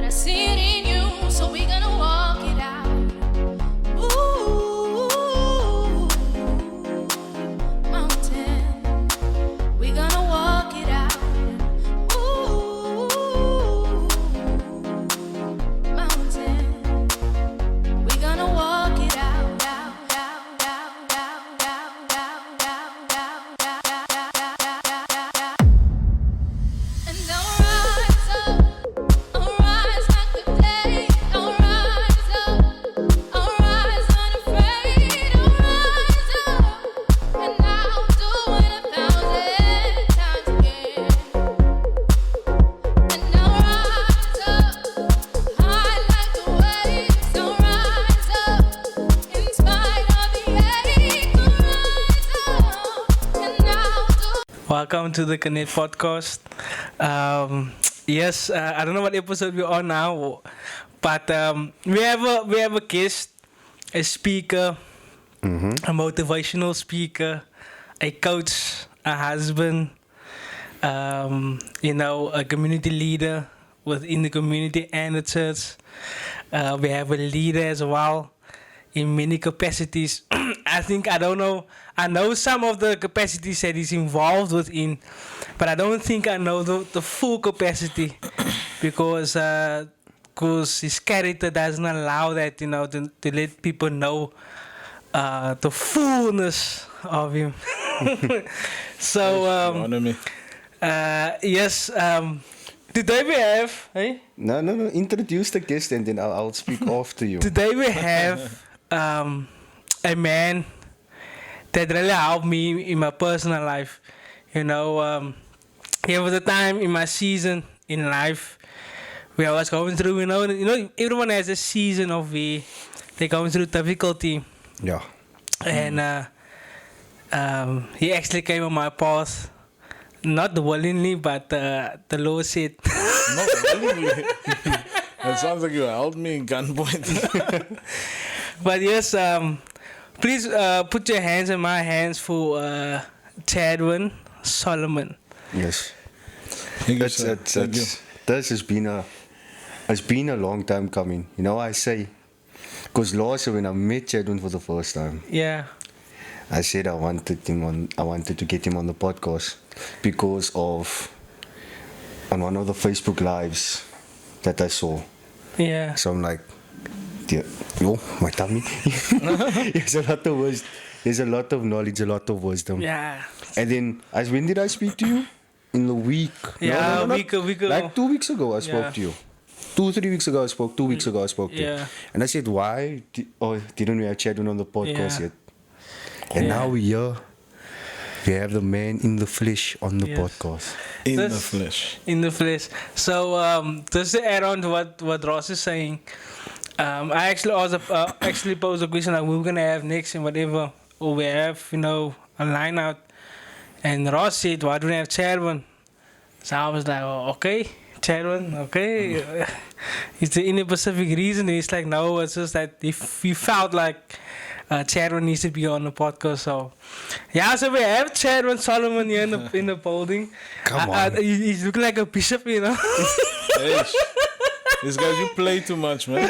I see it in you, so we're gonna walk it out. Ooh, mountain, we're gonna walk it out. Ooh, mountain, we're gonna walk it out. And I'll rise up, I'll rise like the day. I'll rise up, I'll rise unafraid. I'll rise up, and I'll do it 1,000 times again. And I'll rise up, high like the waves. I'll rise up, in spite of the ache. I'll rise up, and I'll do. Welcome to the Connect podcast. Yes, I don't know what episode we're on now, but we have a guest, a speaker, a motivational speaker, a coach, a husband, a community leader within the community and the church. We have a leader as well in many capacities. I know some of the capacities that he's involved within, but I don't think I know the full capacity because his character doesn't allow that, to let people know the fullness of him. So, Honor me. yes, today we have, hey? No. Introduce the guest and then I'll speak after you. Today we have a man that really helped me in my personal life. There was a time in my season in life where I was going through, everyone has a season of where they're going through difficulty. Yeah. And he actually came on my path, not willingly, but the Lord said. Not willingly. That sounds like you held me in gunpoint. But yes, please put your hands in my hands for Chadwin Solomon. Yes. Thank you, sir. Thank you. This has been a long time coming. I say, because last year when I met Chadwin for the first time, Yeah. I said I wanted to get him on the podcast because of on one of the Facebook lives that I saw. Yeah. So I'm like, my tummy. There's a lot of wisdom. There's a lot of knowledge, a lot of wisdom. Yeah. And then, when did I speak to you? In the week. Yeah, No, a week ago. Like 2 weeks ago, I spoke Yeah. to you. 3 weeks ago, I spoke. 2 weeks ago, I spoke to you. Yeah. And I said, why didn't we have Chadwin on the podcast Yeah. yet? And Yeah. now we're here. We have the man in the flesh on the Yes. podcast. In the This- flesh. In the flesh. So, just to add on to what Ross is saying, I actually posed a question like we're gonna have next and whatever, or we have a line out, and Ross said, "Why don't we have Chadwin?" So I was like, "Oh, okay, Chadwin, okay." Is there any specific reason? He's like, "No, it's just that if we felt like Chadwin needs to be on the podcast." So yeah, so we have Chadwin Solomon here in the building. Come on. He's looking like a bishop, Hey, this guy, you play too much, man.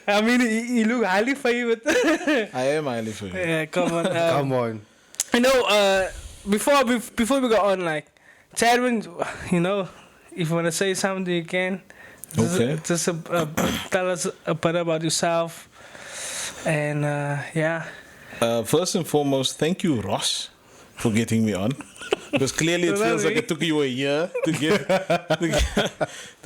I mean, he look highly favored. I am highly favored. Yeah, come on. Come on. Before we go on, like, Chadwin, if you want to say something, you can. Okay. Just tell us a bit about yourself. And, yeah. First and foremost, thank you, Ross, for getting me on. Because clearly it feels like it took you a year to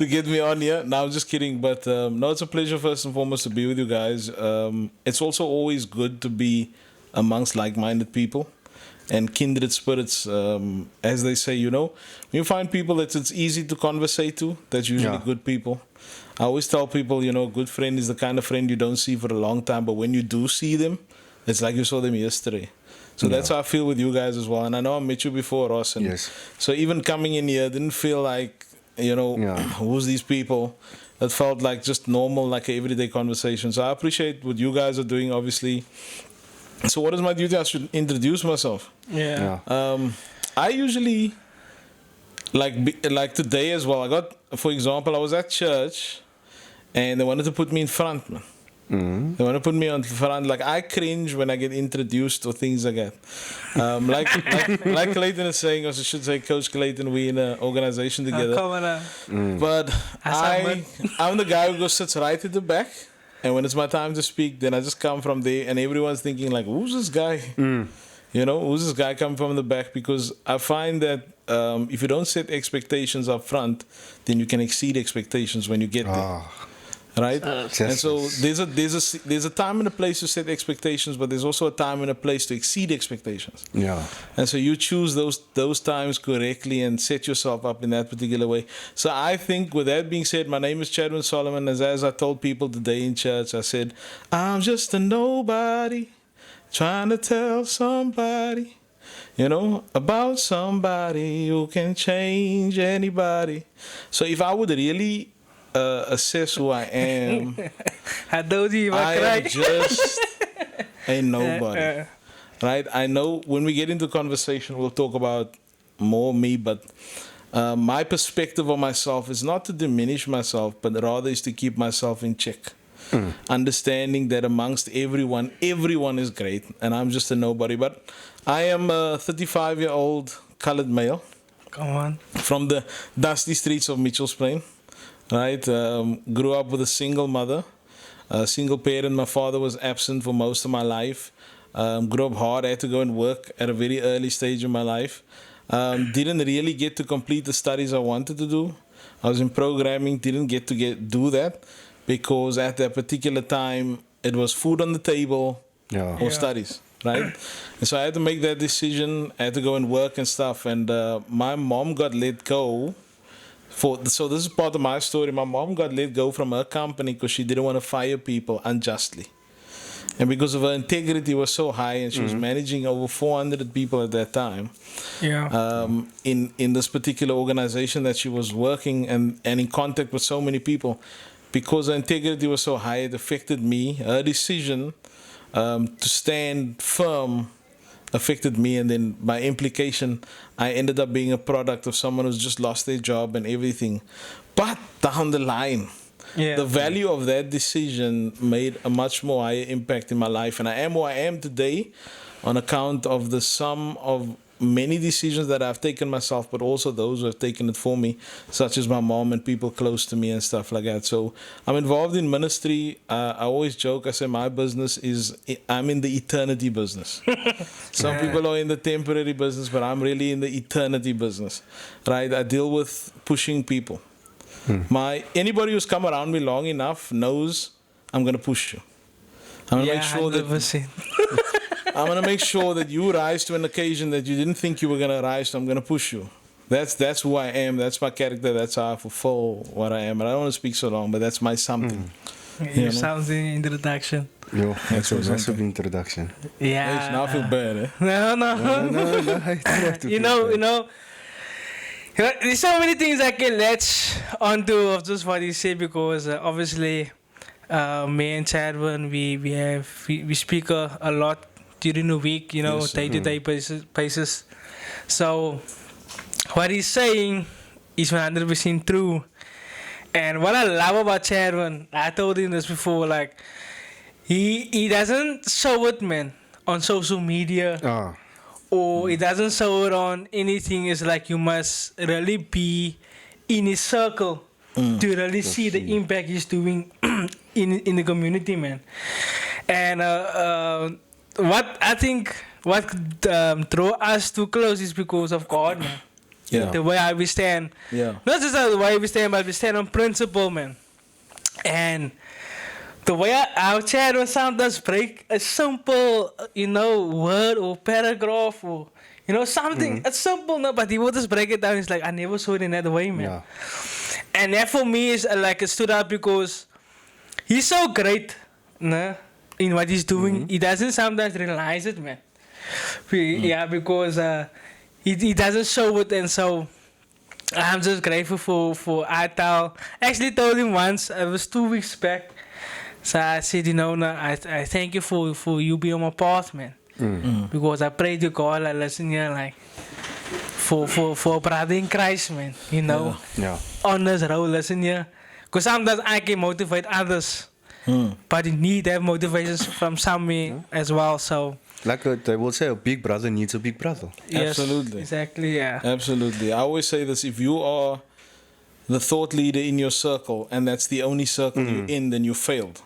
get me on here. No, I'm just kidding. But no, it's a pleasure first and foremost to be with you guys. It's also always good to be amongst like-minded people and kindred spirits, as they say. When you find people that it's easy to conversate to, that's usually good people. I always tell people, a good friend is the kind of friend you don't see for a long time, but when you do see them, it's like you saw them yesterday. So that's how I feel with you guys as well. And I know I met you before, Ross. And Yes. so even coming in here, didn't feel like, who's these people? It felt like just normal, like an everyday conversation. So I appreciate what you guys are doing, obviously. So what is my duty? I should introduce myself. Yeah. I usually like today as well. I got, for example, I was at church, and they wanted to put me in front, man. They want to put me on front. Like, I cringe when I get introduced or things like that. Like Clayton is saying, or I should say, Coach Clayton, we in an organization together. Come on. But I'm the guy who goes sits right at the back, and when it's my time to speak, then I just come from there, and everyone's thinking like, "Who's this guy?" You know, who's this guy coming from the back? Because I find that if you don't set expectations up front, then you can exceed expectations when you get there. Right, and so there's a time and a place to set expectations, but there's also a time and a place to exceed expectations. Yeah. And so you choose those times correctly and set yourself up in that particular way. So I think, with that being said, my name is Chadwin Solomon. As I told people today in church, I said, I'm just a nobody trying to tell somebody, you know, about somebody who can change anybody. So if I would really assess who I am, I am just a nobody. Right? I know when we get into conversation, we'll talk about more me, but my perspective of myself is not to diminish myself, but rather is to keep myself in check. Understanding that amongst everyone is great, and I'm just a nobody. But I am a 35-year-old colored male. Come on. From the dusty streets of Mitchell's Plain. Right, grew up with a single mother, a single parent. My father was absent for most of my life. Grew up hard. I had to go and work at a very early stage in my life. Didn't really get to complete the studies I wanted to do. I was in programming. Didn't get to do that because at that particular time it was food on the table or studies. Right, and so I had to make that decision. I had to go and work and stuff. And my mom got let go. So this is part of my story. My mom got let go from her company because she didn't want to fire people unjustly. And because of her integrity was so high, and she was managing over 400 people at that time, in this particular organization that she was working and in contact with so many people, because her integrity was so high, it affected me. Her decision to stand firm affected me, and then by implication, I ended up being a product of someone who's just lost their job and everything. But down the line, the value of that decision made a much more higher impact in my life, and I am who I am today on account of the sum of many decisions that I've taken myself, but also those who have taken it for me, such as my mom and people close to me and stuff like that. So I'm involved in ministry. I always joke, I say my business is, I'm in the eternity business. Some people are in the temporary business, but I'm really in the eternity business, right? I deal with pushing people. Anybody who's come around me long enough knows I'm going to push you. I'm going to make sure 100%. I'm going to make sure that you rise to an occasion that you didn't think you were going to rise to. I'm going to push you. That's who I am. That's my character. That's how I fulfill what I am. And I don't want to speak so long, but that's my something. Your sounds in introduction. Yo, that's a massive introduction. Yeah. Now I feel bad, eh? No. You know, there's so many things I can latch onto of just what you say, because obviously me and Chadwin, we speak a lot during the week, you know, day-to-day basis. So what he's saying is 100% true. And what I love about Chadwin, I told him this before, like, he doesn't show it, man, on social media. Or he doesn't show it on anything. It's like you must really be in his circle to really see the impact he's doing in the community, man. And what I think draw us too close is because of God, man. Yeah. The way we stand. Yeah. Not just the way we stand, but we stand on principle, man. And the way our chat will sometimes break a simple, word or paragraph or, something. It's simple, no, but he will just break it down. It's like, I never saw it in that way, man. Yeah. And that for me is like, it stood out because he's so great, no, in what he's doing. He doesn't sometimes realize it, man. Yeah, because he doesn't show it, and so I'm just grateful for Atal. Actually told him once, it was 2 weeks back. So I said, I thank you for you being on my path, man. Because I prayed to God, like, listen here, like, for brother in Christ, man. You know, Yeah. honest role, listen here. Because sometimes I can motivate others, but you need to have motivations from somewhere as well. So Like they will say, a big brother needs a big brother. yes, Absolutely. exactly, yeah. Absolutely. I always say this: if you are the thought leader in your circle, and that's the only circle you're in, then you failed.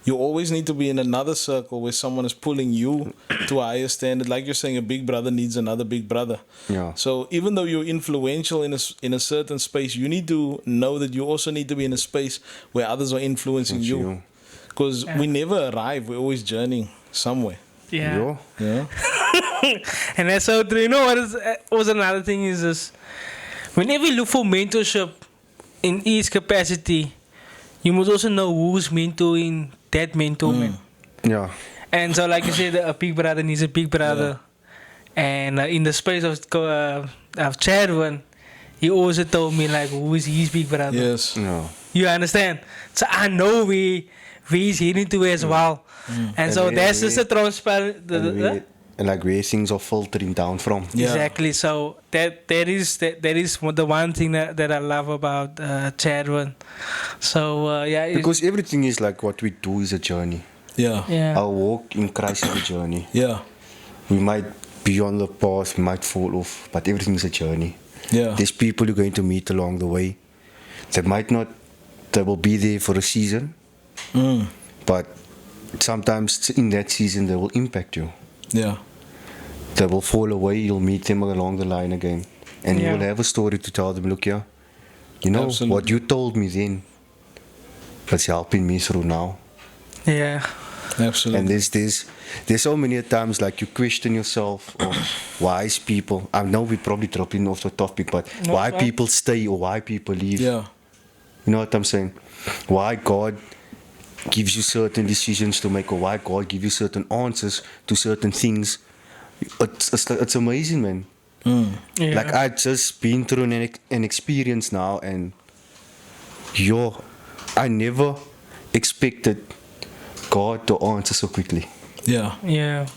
You always need to be in another circle where someone is pulling you to a higher standard. Like you're saying, a big brother needs another big brother. Yeah. So even though you're influential in a certain space, you need to know that you also need to be in a space where others are influencing That's you. you. Because we never arrive. We're always journeying somewhere. Yeah. Yo. Yeah. And that's so true. You know what is was another thing is this: whenever you look for mentorship in each capacity, you must also know who's mentoring that mentor, man. Yeah. And so, like you said, a big brother needs a big brother. And in the space of Chadwin, he also told me like who is his big brother. Yes. No. You understand? So I know where he's heading to as well. And so And that's just a transparent. And like where things are filtering down from. Yeah. Exactly. So that is the one thing that I love about Chadwin. So yeah, Because everything is like what we do is a journey. Yeah. yeah, Our walk in Christ is a journey. Yeah. We might be on the path, we might fall off, but everything is a journey. Yeah. There's people you're going to meet along the way. They will be there for a season, but sometimes in that season they will impact you. Yeah. They will fall away, you'll meet them along the line again. And Yeah. you will have a story to tell them, look here, you know, Absolutely. what you told me then, that's helping me through now. yeah, Absolutely. And there's so many times like you question yourself or why is people, I know we probably dropping off the topic, but No, why fine. people stay or why people leave. Yeah. You know what I'm saying? Why God gives you certain decisions to make or why God gives you certain answers to certain things. It's amazing, man. yeah. Like I just been through an experience now and I never expected God to answer so quickly. Yeah. yeah,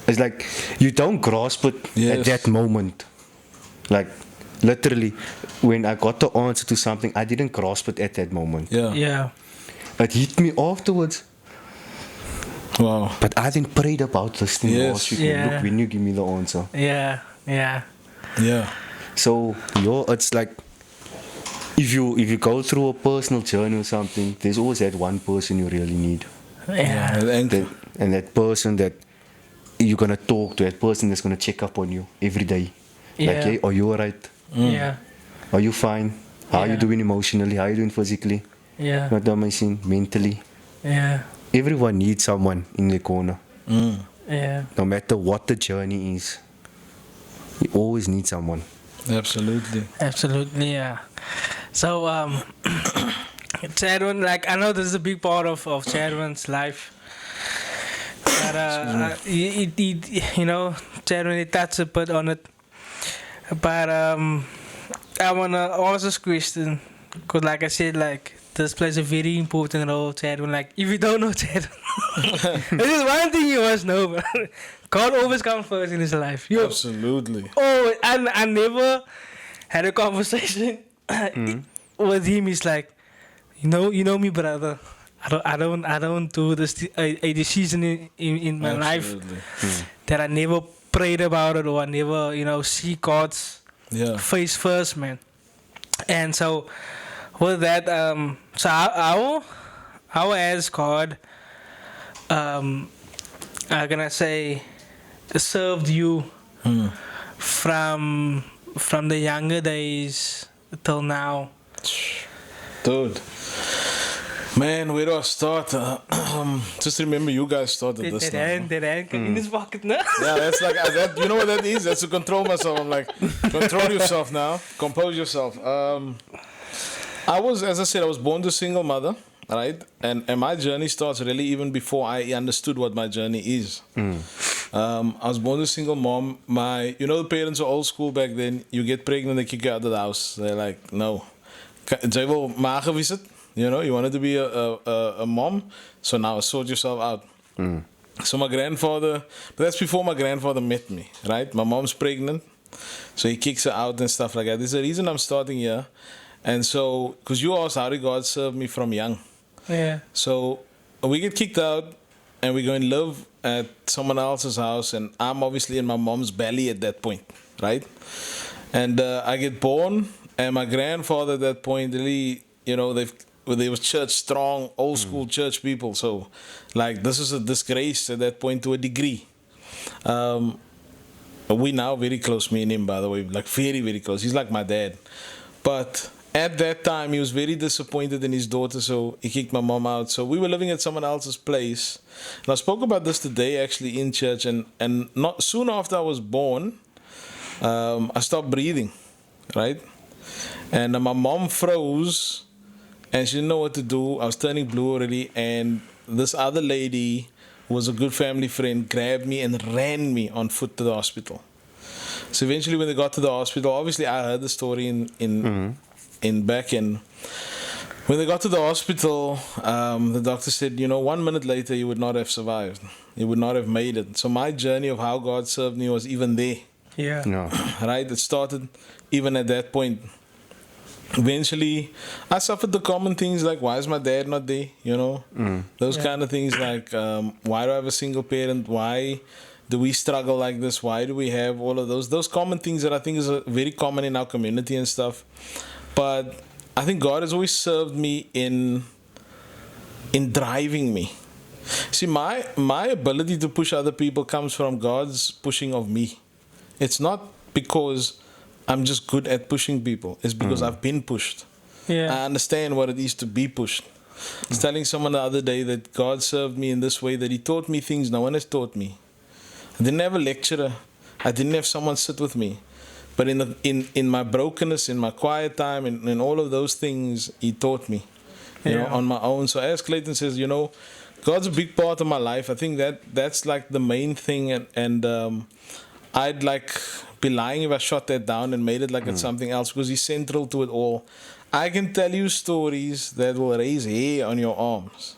It's like you don't grasp it Yes. at that moment. Like literally, when I got the answer to something, I didn't grasp it at that moment. Yeah. yeah, It hit me afterwards. Wow. But I then prayed about this thing Yes. last week. Yeah. Look, when you give me the answer. yeah, yeah, Yeah. So it's like if you go through a personal journey or something, there's always that one person you really need. yeah, And that person that you're gonna talk to, that person that's gonna check up on you every day. Like, Yeah. hey, are you alright? yeah, Are you fine? How are you Yeah. doing emotionally? How are you doing physically? yeah, Not amazing, mentally. yeah, Everyone needs someone in their corner. yeah. No matter what the journey is, you always need someone. Absolutely. Absolutely, yeah. So, Chadwin, like I know this is a big part of Chadwin's life, but you know, Chadwin, he touched a bit on it. But I wanna ask this question, cause like I said, like this plays a very important role, Chadwin. Like if you don't know Chadwin, this is one thing you must know, bro. God always comes first in his life. Yo, Absolutely. oh, I never had a conversation with him. He's like, you know me, brother. I don't do this a decision in my life Absolutely. that I never prayed about it or I never see God's Yeah. face first, man. And so with that, so I will ask God, how can I say, served you from the younger days till now. Dude. Man, where do I start? Just remember you guys started this now. That hand come in his pocket now. Yeah, that's like that. You know what that is? That's to control myself. I'm like, control yourself now. Compose yourself. As I said, I was born to a single mother, right? And my journey starts really even before I understood what my journey is. I was born to a single mom. The parents are old school back then. You get pregnant, they kick you out of the house. They're like, no. Jy wil mager wees het? You wanted to be a mom, so now sort yourself out. So my grandfather, but that's before my grandfather met me, right? My mom's pregnant. So he kicks her out and stuff like that. There's a reason I'm starting here. And so, because you asked how did God serve me from young. Yeah. So we get kicked out and we go and live at someone else's house. And I'm obviously in my mom's belly at that point, right? And I get born, and my grandfather at that point, really, they was church strong, old school church people. So, like, this is a disgrace at that point to a degree. We now very close, me and him, by the way, like very, very close. He's like my dad. But at that time, he was very disappointed in his daughter, so he kicked my mom out. So we were living at someone else's place. And I spoke about this today, actually, in church. And not soon after I was born, I stopped breathing, right? And my mom froze, and she didn't know what to do. I was turning blue already, and this other lady, who was a good family friend, grabbed me and ran me on foot to the hospital. So eventually, when they got to the hospital, obviously I heard the story in back in. When they got to the hospital, the doctor said, 1 minute later, you would not have survived. You would not have made it. So my journey of how God served me was even there. Yeah. No. Right? It started even at that point. Eventually, I suffered the common things like, why is my dad not there? Those kind of things like, why do I have a single parent? Why do we struggle like this? Why do we have all of those common things that I think is very common in our community and stuff? But I think God has always served me in driving me. See, my ability to push other people comes from God's pushing of me. It's not because I'm just good at pushing people. It's because I've been pushed. Yeah. I understand what it is to be pushed. I was telling someone the other day that God served me in this way, that He taught me things no one has taught me. I didn't have a lecturer. I didn't have someone sit with me. But in my brokenness, in my quiet time, in all of those things, He taught me, on my own. So as Clayton says, God's a big part of my life. I think that's like the main thing. And I'd be lying if I shot that down and made it like it's something else, because He's central to it all. I can tell you stories that will raise hair on your arms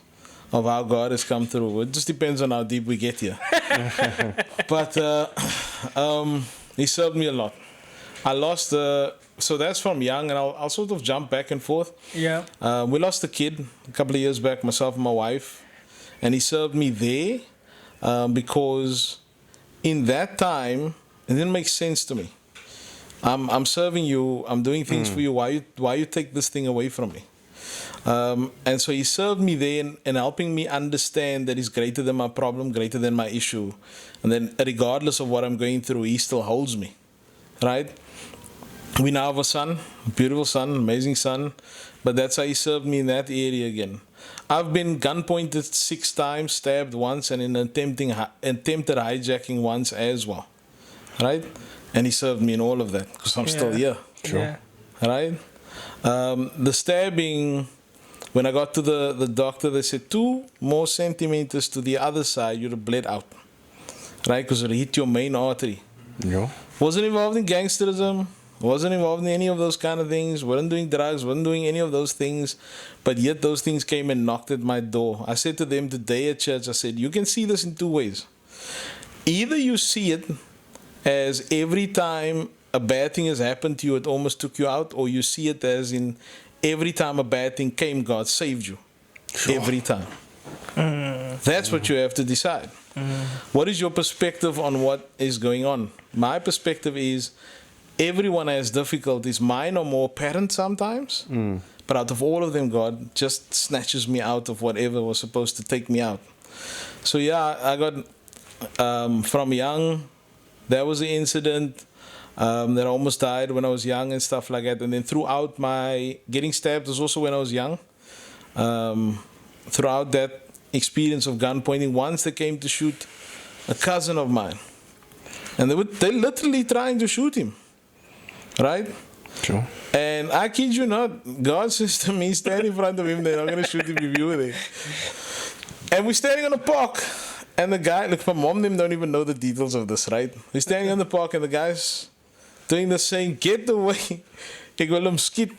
of how God has come through. It just depends on how deep we get here. But He served me a lot. I lost so that's from young, and I'll sort of jump back and forth. Yeah. We lost a kid a couple of years back, myself and my wife, and He served me there because in that time it didn't make sense to me. I'm serving you, I'm doing things for you. Why you take this thing away from me? And so He served me there in helping me understand that He's greater than my problem, greater than my issue, and then regardless of what I'm going through, He still holds me. Right? We now have a son, a beautiful son, amazing son, but that's how He served me in that area again. I've been gun-pointed 6 times, stabbed once, and in attempted hijacking once as well. Right? And He served me in all of that, because I'm still here. Sure. Yeah. Right? The stabbing, when I got to the doctor, they said 2 more centimeters to the other side, you'd have bled out. Right? Because it hit your main artery. Yeah. Wasn't involved in gangsterism, wasn't involved in any of those kind of things, wasn't doing drugs, wasn't doing any of those things, but yet those things came and knocked at my door. I said to them today at church, I said, you can see this in 2 ways. Either you see it as every time a bad thing has happened to you, it almost took you out, or you see it as in every time a bad thing came, God saved you. Sure. Every time. That's what you have to decide. What is your perspective on what is going on? My perspective is everyone has difficulties. Mine are more apparent sometimes, but out of all of them, God just snatches me out of whatever was supposed to take me out. So yeah, I got from young, that was the incident that I almost died when I was young and stuff like that. And then throughout my getting stabbed was also when I was young. Throughout that experience of gun pointing, once they came to shoot a cousin of mine, and they literally trying to shoot him, right? Sure. And I kid you not, God says to me, stand in front of him, they're not going to shoot him if you were there. And we're standing on the park, and the guy, look, my mom and them don't even know the details of this, right? We're standing on the park, and the guy's doing this, saying, get away, ek wil hom skiet.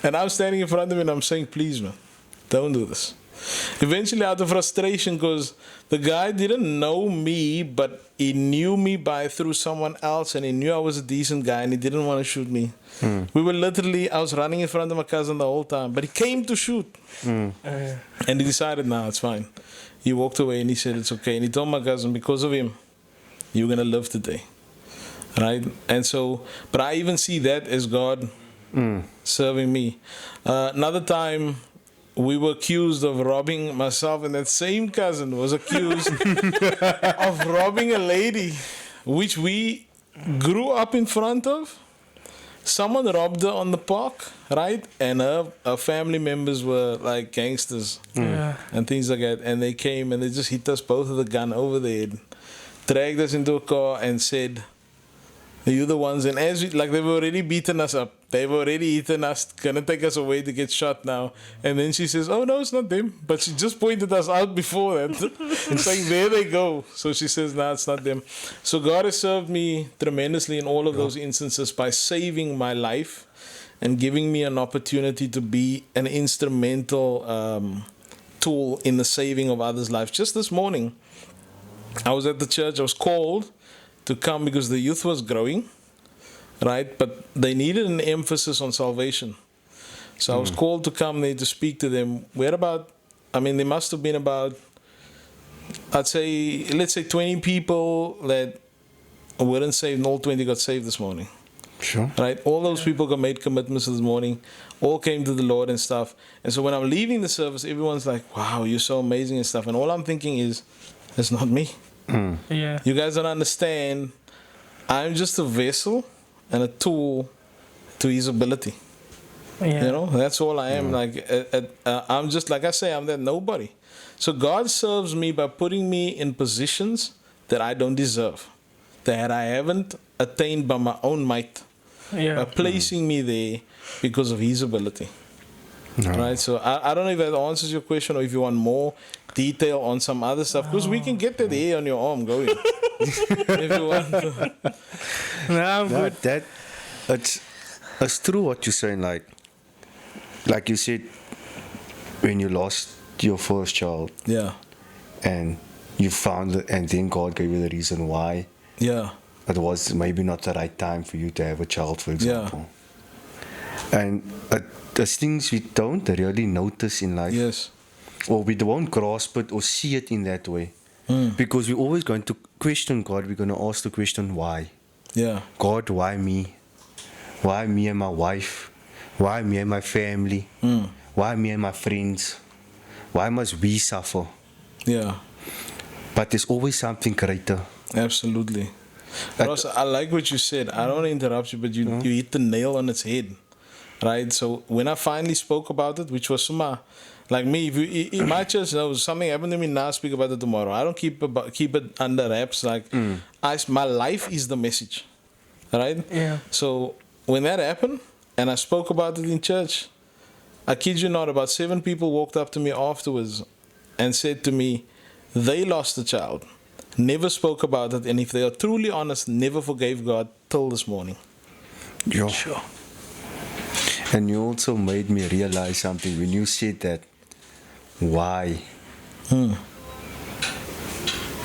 And I'm standing in front of him, and I'm saying, please, man, don't do this. Eventually, out of frustration, because the guy didn't know me, but he knew me through someone else, and he knew I was a decent guy, and he didn't want to shoot me. We were literally, I was running in front of my cousin the whole time, but he came to shoot. And he decided, nah, it's fine. He walked away and he said, it's okay. And he told my cousin, because of him, you're going to live today. Right? And so, but I even see that as God serving me. Another time, we were accused of robbing, myself and that same cousin was accused of robbing a lady, which we grew up in front of. Someone robbed her on the park, right? And her family members were like gangsters and things like that. And they came and they just hit us both with a gun over the head, dragged us into a car and said, you're the ones. And as we, like, they've already beaten us up. They've already eaten us, gonna take us away to get shot now. And then she says, oh no, it's not them. But she just pointed us out before that. It's like, there they go. So she says, no, it's not them. So God has served me tremendously in all of those instances by saving my life and giving me an opportunity to be an instrumental tool in the saving of others' lives. Just this morning, I was at the church. I was called to come because the youth was growing, right? But they needed an emphasis on salvation. So I was called to come there to speak to them. There must have been about, let's say 20 people that weren't saved, and all 20 got saved this morning. Sure. Right? All those people got made commitments this morning, all came to the Lord and stuff. And so when I'm leaving the service, everyone's like, wow, you're so amazing and stuff. And all I'm thinking is, it's not me. Yeah. You guys don't understand. I'm just a vessel and a tool to His ability. Yeah. You know, that's all I am. I'm just, like I say, I'm that nobody. So God serves me by putting me in positions that I don't deserve, that I haven't attained by my own might, by placing me there because of His ability. Right? So I don't know if that answers your question or if you want more detail on some other stuff, because we can get that hair on your arm going if you want to. No, I'm good. It's true what you're saying. Like you said, when you lost your first child, Yeah. and you found it, and then God gave you the reason why Yeah. it was maybe not the right time for you to have a child, for example. And there's things we don't really notice in life. Yes. Or we won't grasp it or see it in that way. Because we're always going to question God. We're going to ask the question, why? Yeah. God, why me? Why me and my wife? Why me and my family? Why me and my friends? Why must we suffer? Yeah. But there's always something greater. Absolutely. But also, I like what you said. I don't want to interrupt you, but you hit the nail on its head. Right? So when I finally spoke about it, which was like me, if my church knows something happened to me now, speak about it tomorrow. I don't keep it under wraps. Like my life is the message, right? Yeah. So when that happened, and I spoke about it in church, I kid you not, about 7 people walked up to me afterwards and said to me, they lost a child, never spoke about it, and if they are truly honest, never forgave God till this morning. Yeah. Sure. And you also made me realize something when you said that. Why?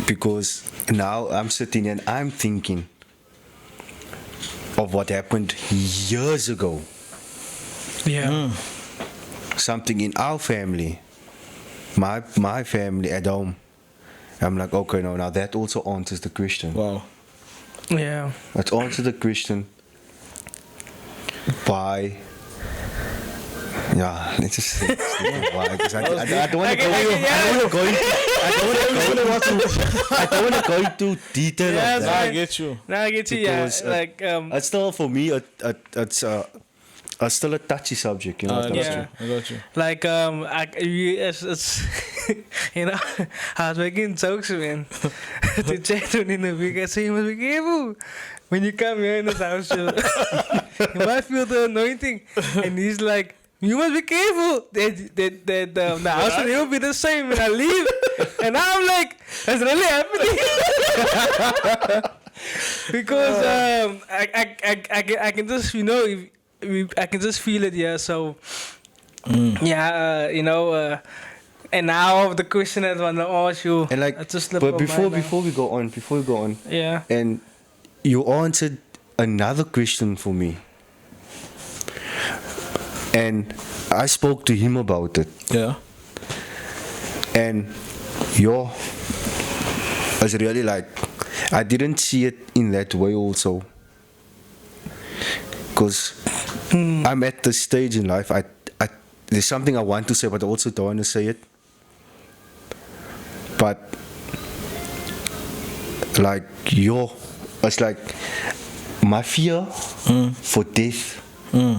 Because now I'm sitting and I'm thinking of what happened years ago. Yeah. Something in our family, my family at home. I'm like, okay, no, now that also answers the question. Wow. Yeah. It answers the question. Why? Yeah, let's just say why, because I don't want to go into detail Yeah, of Nah, that. I get you. Now I get you. Because, Yeah. It's still, for me, it's still a touchy subject, you know. I got Yeah. you. I got you. It's you know, I was making jokes, man. To Chadwin in the week, I say you must be careful when you come here in this house. You might feel the anointing, and he's like, you must be careful that the house will never be the same when I leave. And I'm like, that's really happening. Because I can just, you know, I can just feel it. Yeah. So yeah, you know, And now the question that I want to ask you. And like, it's a slip but of before mine now. before we go on, Yeah. and you answered another question for me, and I spoke to him about it, Yeah. and yo, it's really like I didn't see it in that way also, because I'm at this stage in life. I there's something I want to say, but I also don't want to say it. But like yo, it's like my fear for death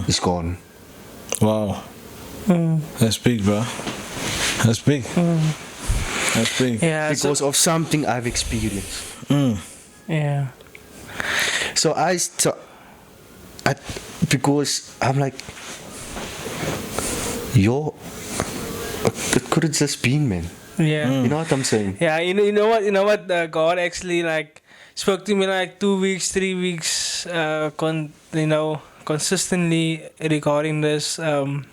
is gone. Wow. That's big, bro. That's big. That's big. Yeah. Because of something I've experienced. Yeah. So because I'm like, yo, it could have just been, man. Yeah. You know what I'm saying? Yeah, you know what? God actually like spoke to me like 2 weeks, 3 weeks, consistently regarding this, the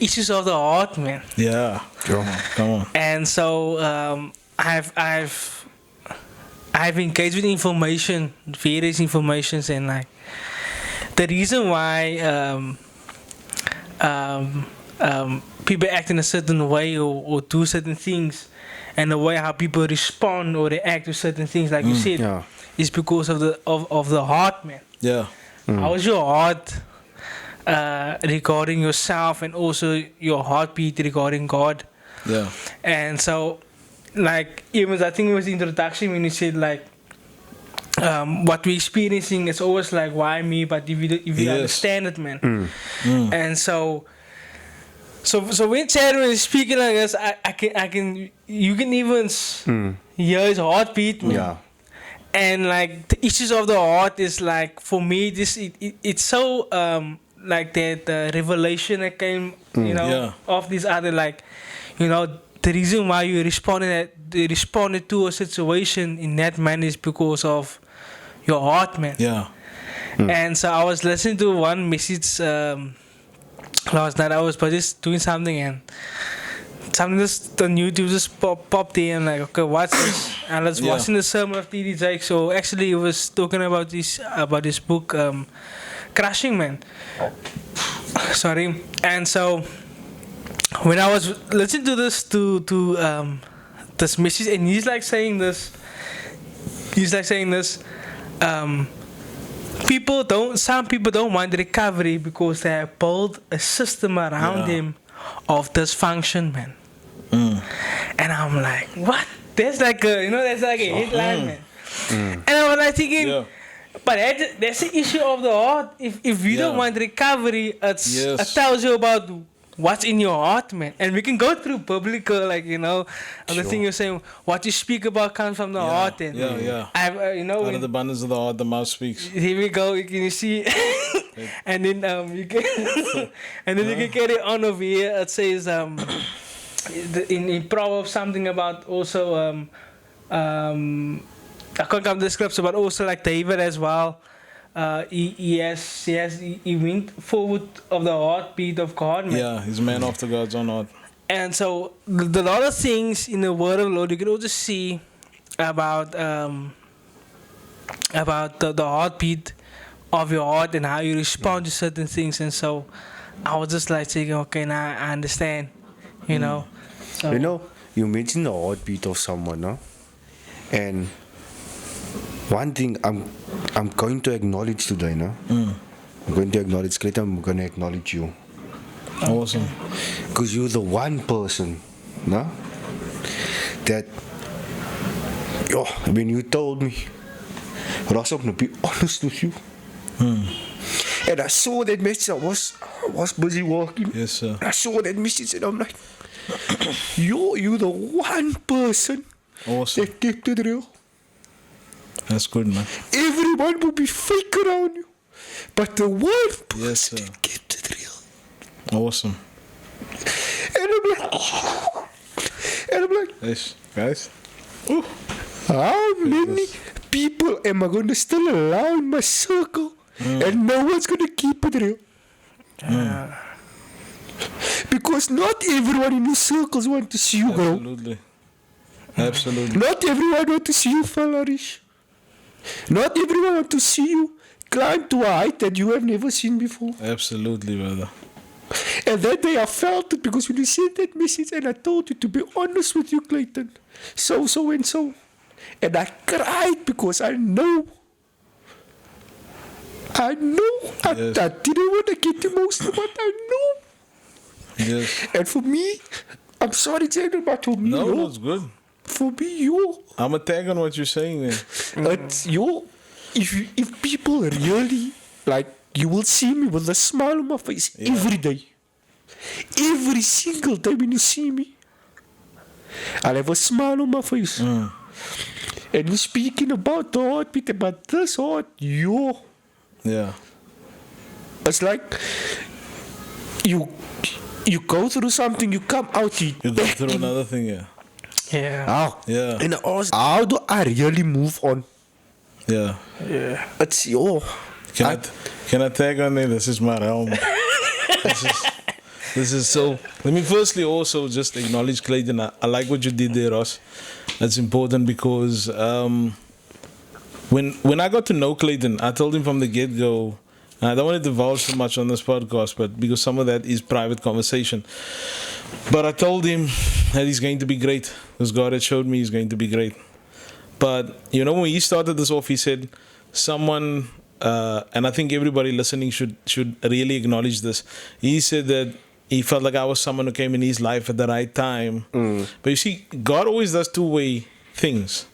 issues of the heart, man. Yeah. Come on. And so I've engaged with information, various informations, and like the reason why people act in a certain way or do certain things, and the way how people respond or react to certain things, like you said, Yeah. is because of the heart, man. Yeah. How is your heart regarding yourself, and also your heartbeat regarding God? Yeah. And so, like, I think it was the introduction when you said like, what we're experiencing is always like, why me? But if you Yes. understand it, man. And so when Chadwin is speaking like this, you can even hear his heartbeat, man. Yeah. And like the issues of the heart is like, for me, it's so like that revelation that came, Yeah. of this other, like, the reason why you responded to a situation in that manner is because of your heart, man. Yeah. And so I was listening to one message last night. I was just doing something, and something just on YouTube just popped in, and like, okay, what's this? And I was Yeah. watching the sermon of T.D. Jakes. So actually, it was talking about this book, Crushing, man. Sorry. And so when I was listening to this this message, and he's like saying this, some people don't want recovery because they have built a system around Yeah. them of dysfunction, man. And I'm like, what? That's like a headline, man. And I was like thinking, Yeah. but that's the issue of the heart. If you don't Yeah. want recovery, it Yes. tells you about what's in your heart, man. And we can go through biblical, like, the thing you're saying, what you speak about comes from the heart. And Yeah. I've, Out of the abundance of the heart, the mouth speaks. here we go. You see, and then you can, and then you can carry on over here. It says in Proverbs something about also I can't come to the scripture, but also like David as well. He went forward of the heartbeat of God, man. Yeah, he's a man after God's own heart. And so the lot of things in the Word of the Lord you can also see about the heartbeat of your heart and how you respond to certain things. And so I was just like saying, okay, now I understand, So, You mentioned the heartbeat of someone, no? And one thing I'm going to acknowledge today, no? I'm going to acknowledge Greta, I'm going to acknowledge you. Awesome. Because you're the one person, no? That, when you told me, Ross, I'm going to be honest with you. And I saw that message, I was busy working. Yes, sir. I saw that message and I'm like, you're the one person Awesome. that kept it real. That's good, man. Everyone will be fake around you, but the one person Yes, sir. that kept it real. Awesome. And I'm like, Yes, guys. how many people am I going to still allow in my circle and no one's going to keep it real? Because not everyone in your circles want to see you grow. Absolutely. Absolutely. Not everyone want to see you flourish. Not everyone want to see you climb to a height that you have never seen before. Absolutely, brother. And that day I felt it because when you sent that message and I told you to be honest with you, Clayton, so and so. And I cried because I know. I Yes. didn't want to get emotional, but I know. Yes. And for me, I'm sorry, Jaden, but for me, No, it's good. for me, yo, I'm a tag on what you're saying there. it's yo. If people really like, you will see me with a smile on my face every day. Every single day when you see me, I'll have a smile on my face. And you're speaking about the heartbeat, about this heart, yo. Yeah. It's like you go through something, you come out, You go through another thing, yeah. Yeah. How? Yeah. And I asked, how do I really move on? Yeah. Yeah. It's yo. Can I tag on there? This is my realm. This is so. Let me firstly also just acknowledge Clayton. I like what you did there, Ross. That's important because when I got to know Clayton, I told him from the get-go, and I don't want to divulge too much on this podcast, but because some of that is private conversation. But I told him that he's going to be great because God had showed me he's going to be great. But, you know, when he started this off, he said, someone, and I think everybody listening should really acknowledge this. He said that he felt like I was someone who came in his life at the right time. But you see, God always does two-way things.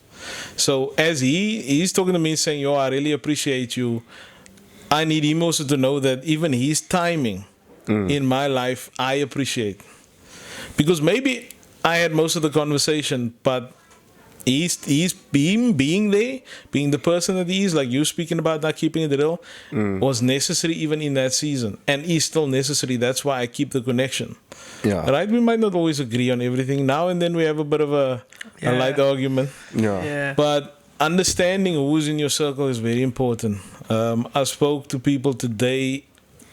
So as he's talking to me saying, yo, I really appreciate you. I need him also to know that even his timing in my life, I appreciate. Because maybe I had most of the conversation, but he's being there, being the person that he is, like you speaking about not keeping it real, was necessary even in that season. And is still necessary. That's why I keep the connection. Yeah. Right? We might not always agree on everything. Now and then we have a bit of a light argument. Yeah. Yeah. But understanding who's in your circle is very important. I spoke to people today,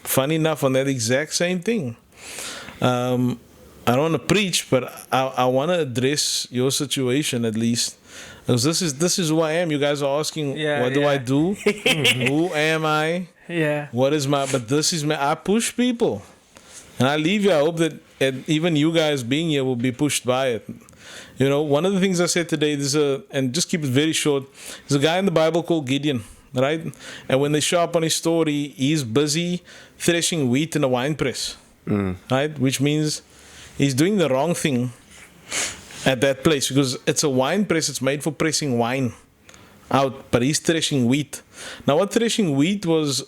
funny enough, on that exact same thing. I don't want to preach, but I want to address your situation at least. Because this is who I am. You guys are asking, what do I do? Who am I? Yeah. What is my... But this is my... I push people. And I leave you. I hope that even you guys being here will be pushed by it. You know, one of the things I said today, and just keep it very short, there's a guy in the Bible called Gideon, right? And when they show up on his story, he's busy threshing wheat in a wine press, right? Which means he's doing the wrong thing at that place because it's a wine press. It's made for pressing wine out, but he's threshing wheat. Now, what threshing wheat is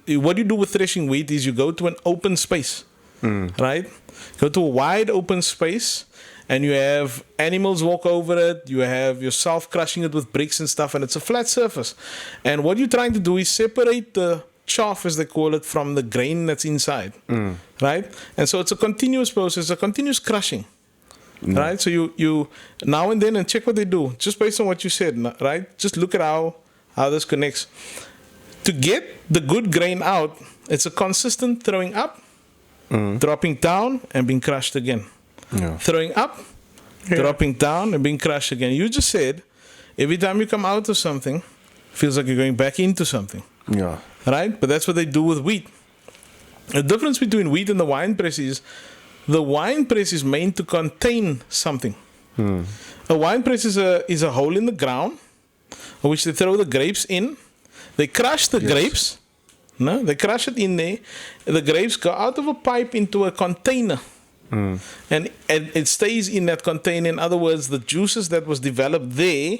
what you do with threshing wheat is you go to an open space, right? Go to a wide open space, and you have animals walk over it. You have yourself crushing it with bricks and stuff, and it's a flat surface. And what you're trying to do is separate the chaff, as they call it, from the grain that's inside, right? And so it's a continuous process, a continuous crushing, right? So you now and then, and check what they do, just based on what you said, right? Just look at how this connects. To get the good grain out, it's a consistent throwing up, dropping down, and being crushed again. Yeah. Throwing up, dropping down, and being crushed again. You just said, every time you come out of something, feels like you're going back into something. Yeah. Right? But that's what they do with wheat. The difference between wheat and the wine press is the wine press is meant to contain something. A wine press is a hole in the ground which they throw the grapes in. They crush the grapes. No, they crush it in there. The grapes go out of a pipe into a container. And it stays in that container. In other words, the juices that was developed there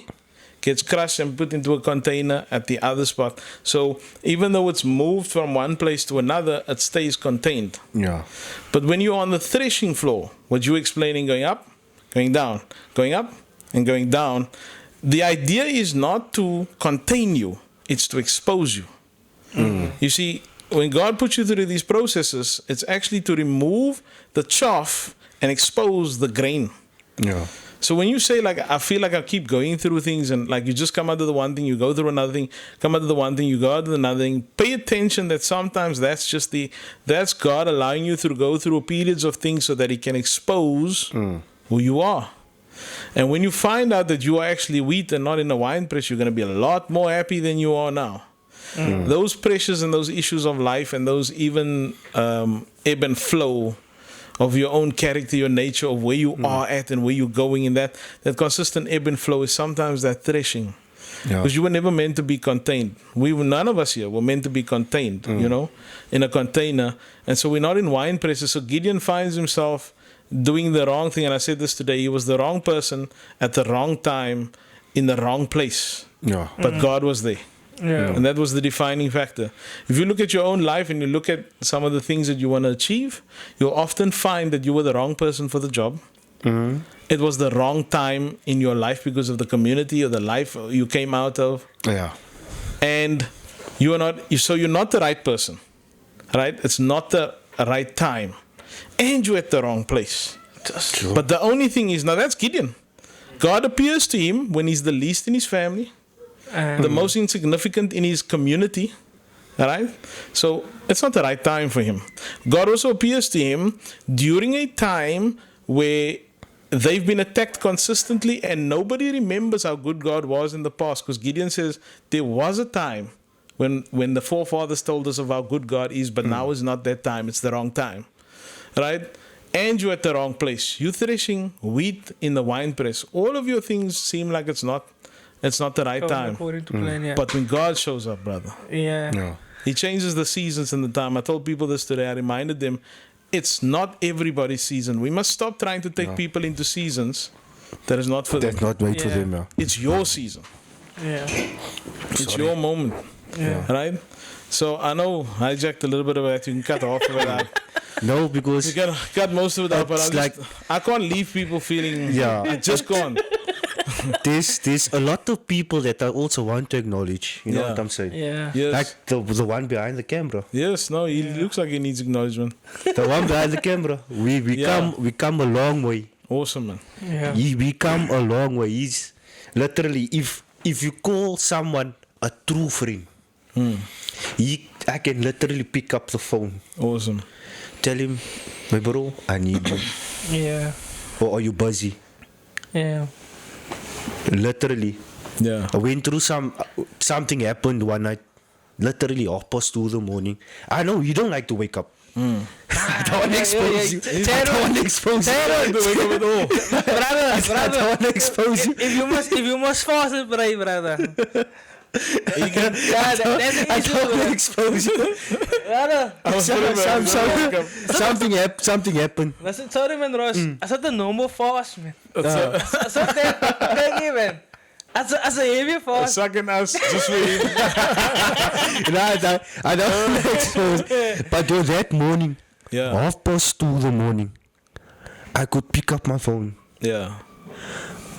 gets crushed and put into a container at the other spot. So even though it's moved from one place to another, it stays contained. Yeah. But when you're on the threshing floor, what you're explaining, going up, going down, going up, and going down, the idea is not to contain you, it's to expose you. You see, when God puts you through these processes, it's actually to remove the chaff and expose the grain. Yeah. So when you say like, I feel like I keep going through things, and like you just come out of the one thing, you go through another thing, come out of the one thing, you go out of another thing. Pay attention that sometimes that's God allowing you to go through periods of things so that He can expose who you are. And when you find out that you are actually wheat and not in a wine press, you're going to be a lot more happy than you are now. Those pressures and those issues of life and those even ebb and flow of your own character, your nature, of where you are at and where you're going in that consistent ebb and flow is sometimes that threshing. Because you were never meant to be contained. None of us here were meant to be contained, you know, in a container. And so we're not in wine presses. So Gideon finds himself doing the wrong thing. And I said this today, he was the wrong person at the wrong time in the wrong place. Yeah. But God was there. Yeah. And that was the defining factor. If you look at your own life and you look at some of the things that you want to achieve, you'll often find that you were the wrong person for the job. It was the wrong time in your life because of the community or the life you came out of. Yeah. And you're not the right person, right? It's not the right time. And you're at the wrong place. True. But the only thing is, now that's Gideon. God appears to him when he's the least in his family, the most insignificant in his community. All right? So it's not the right time for him. God also appears to him during a time where they've been attacked consistently and nobody remembers how good God was in the past. Because Gideon says there was a time when the forefathers told us of how good God is, but now is not that time. It's the wrong time. Right? And you're at the wrong place. You're threshing wheat in the wine press. All of your things seem like it's not the right time. According to plan, yeah. But when God shows up, brother, yeah. No. He changes the seasons and the time. I told people this today. I reminded them, it's not everybody's season. We must stop trying to take people into seasons that is not for That's them. not made for Yeah. them, yeah. It's your season. Yeah. It's your moment. Yeah. Right? So I know I hijacked a little bit of that. You can cut off of it out. No, because You can cut most of it out, but It's I can't leave people feeling. Yeah. I just can't. there's a lot of people that I also want to acknowledge. You know Yeah. what I'm saying? Yeah. Yes. Like the one behind the camera. Yes, no, he looks like he needs acknowledgement. The one behind the camera. We Yeah. come a long way. Awesome, man. Yeah. We come a long way. He's literally, if you call someone a true friend, I can literally pick up the phone, Awesome. tell him, my bro, I need you. Yeah. Or are you busy? Yeah. Literally. Yeah. I went through something happened one night. Literally 2:30 in the morning. I know you don't like to wake up. I don't want to expose you. I don't want to expose you. I don't wake up at all. Brother, I don't want to expose you. if you must fast and pray, brother. Yeah, that's the I issue, don't want to brother. expose you. Brother. Something happened. Listen, sorry man, Ross. I said the normal fast, man. I said thank you, man. As a heavy A fast. second us just for you. I don't want to expose. But on that morning, Yeah. 2:30 in the morning, I could pick up my phone. Yeah.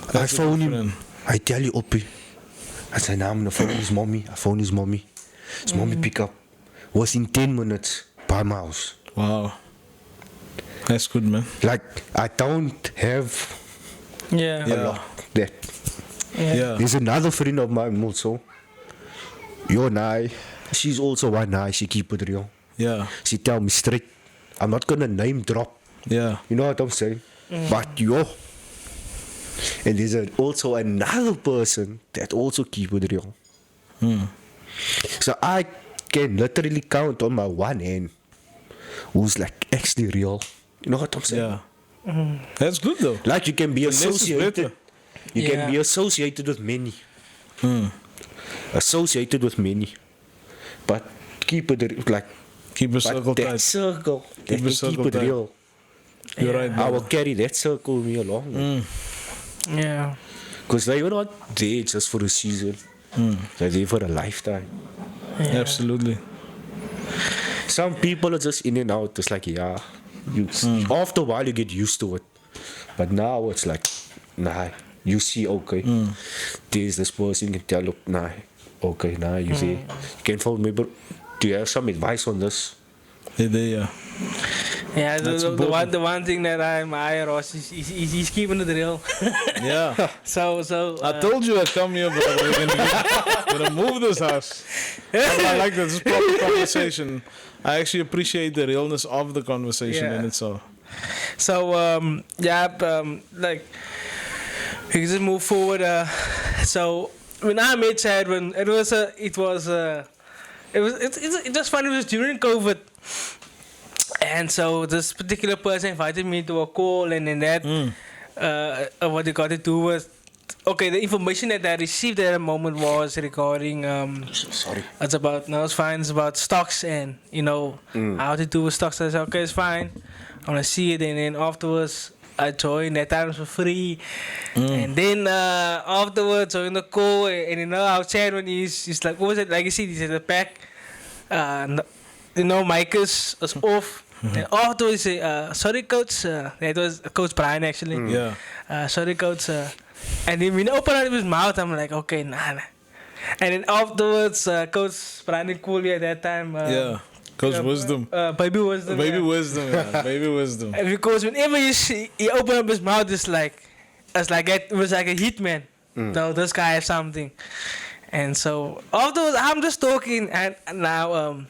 I That's a phone him. different- I tell you, Oppie. I say, nah, the phone is mommy. I phone is mommy. It's mommy pick up. Was in 10 minutes by my house. Wow. That's good, man. Like, I don't have Yeah. a lot that. Yeah. There's another friend of mine also. Your Nai. She's also one Nai. She keep it real. Yeah. She tell me straight. I'm not gonna name drop. Yeah. You know what I'm saying? But yo. And there's also another person that also keep it real. So I can literally count on my one hand who's like actually real. You know what I'm saying? Yeah. That's good though. Like you can be less is associated. better. You Yeah. can be associated with many. Associated with many. But keep it like Keep a but circle that tight. circle. Keep Keep, a keep circle it tight. real. You're right. I will brother. carry that circle with me along. Yeah. Because they were not there just for a season. They're there for a lifetime. Absolutely. Some people are just in and out. It's like, yeah. After a while, you get used to it. But now it's like, nah. You see, okay. There's this person, you can tell, look, nah. Okay, nah, you see. You can phone me, but do you have some advice on this? They're there, yeah. Yeah, That's the important. one thing that I admire Ross is he's keeping it real. Yeah. so I told you I'd come here, brother. We're gonna move this house. I like that. This is proper conversation. I actually appreciate the realness of the conversation Yeah. in itself. So like we can just move forward. So when I met Chadwin, it was fun. It was during COVID, and so this particular person invited me to a call, and then that what they got to do was. Okay, the information that I received at the moment was regarding Sorry. it's about no, it's fine. It's about stocks and how to do with stocks. I said, okay, it's fine. I want to see it, and then afterwards I joined. That time for free, and then afterwards joined the call, and how Chadwin is. He's like, what was it? Like you see, he's at the back. Mic is off. And afterwards, he say, sorry, coach. That was Coach Brian actually. Yeah. Sorry, coach. And then when he opened up his mouth, I'm like, okay, nah. And then afterwards, Coach Brian Cooley at that time. Yeah. Coach Wisdom. Baby Wisdom. Baby yeah. wisdom, yeah. Baby wisdom. And because whenever you see, he opened up his mouth, it was like a hit, man. So this guy has something. And so afterwards, I'm just talking, and now